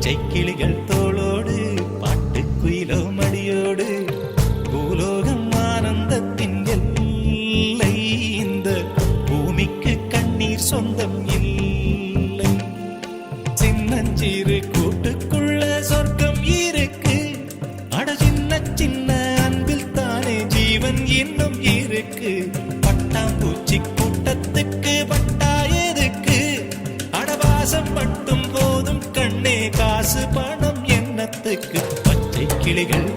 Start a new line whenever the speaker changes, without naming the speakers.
பச்சை கிளிகள் தோளோடு பாட்டுக்குயிலோ மடியோடு பூலோகம் ஆனந்தத்தின் எல்லை. இந்த பூமிக்கு கண்ணீர் சொந்தம் இல்லை. சின்னஞ்சிறு கூட்டுக்குள்ள சொர்க்கம் இருக்கு. அட சின்ன சின்ன அன்பில் தானே ஜீவன் இன்னும் இருக்கு. பட்டாம்பூச்சி கூட்டத்துக்கு பட்டா எதுக்கு? அடவாசம் மட்டும் போதும் கண்ணே, காசு பணம் என்னத்துக்கு? பச்சை கிளிகள்